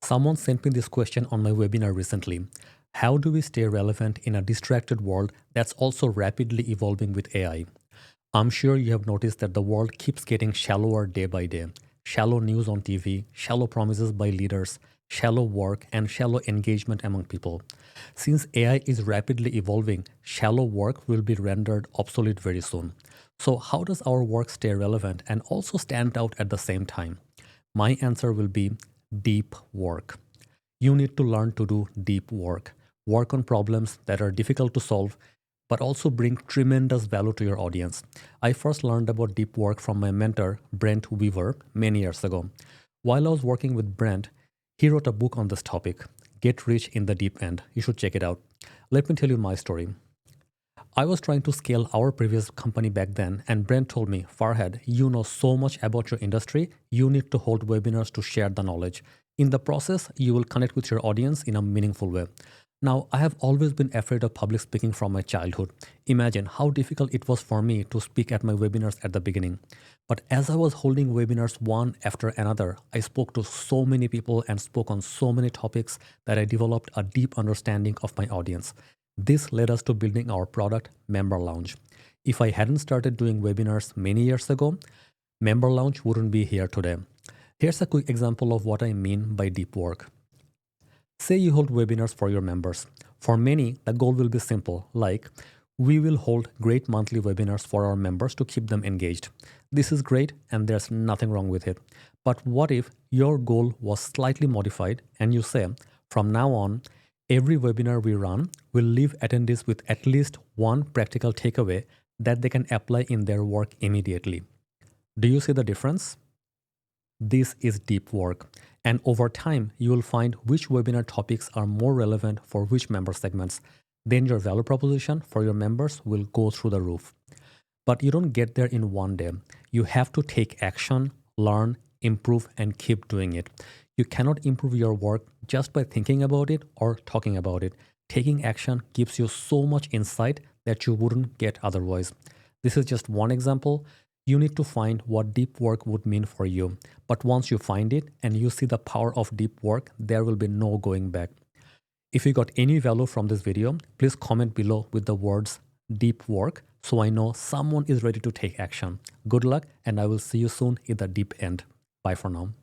Someone sent me this question on my webinar recently. How do we stay relevant in a distracted world that's also rapidly evolving with AI? I'm sure you have noticed that the world keeps getting shallower day by day. Shallow news on TV, shallow promises by leaders, shallow work, and shallow engagement among people. Since AI is rapidly evolving, shallow work will be rendered obsolete very soon. So, how does our work stay relevant and also stand out at the same time? My answer will be deep work. You need to learn to do deep work. Work on problems that are difficult to solve, but also bring tremendous value to your audience. I first learned about deep work from my mentor, Brent Weaver, many years ago. While I was working with Brent, he wrote a book on this topic, Get Rich in the Deep End. You should check it out. Let me tell you my story. I was trying to scale our previous company back then, and Brent told me, Farhad, you know so much about your industry, you need to hold webinars to share the knowledge. In the process, you will connect with your audience in a meaningful way. Now, I have always been afraid of public speaking from my childhood. Imagine how difficult it was for me to speak at my webinars at the beginning. But as I was holding webinars one after another, I spoke to so many people and spoke on so many topics that I developed a deep understanding of my audience. This led us to building our product, Member Lounge. If I hadn't started doing webinars many years ago, Member Lounge wouldn't be here today. Here's a quick example of what I mean by deep work. Say you hold webinars for your members. For many, the goal will be simple, like, we will hold great monthly webinars for our members to keep them engaged. This is great and there's nothing wrong with it. But what if your goal was slightly modified and you say, from now on, every webinar we run will leave attendees with at least one practical takeaway that they can apply in their work immediately. Do you see the difference? This is deep work, and over time, you will find which webinar topics are more relevant for which member segments. Then your value proposition for your members will go through the roof. But you don't get there in one day. You have to take action, learn, improve, and keep doing it. You cannot improve your work just by thinking about it or talking about it. Taking action gives you so much insight that you wouldn't get otherwise. This is just one example. You need to find what deep work would mean for you. But once you find it and you see the power of deep work, there will be no going back. If you got any value from this video, please comment below with the words deep work so I know someone is ready to take action. Good luck, and I will see you soon in the deep end. Bye for now.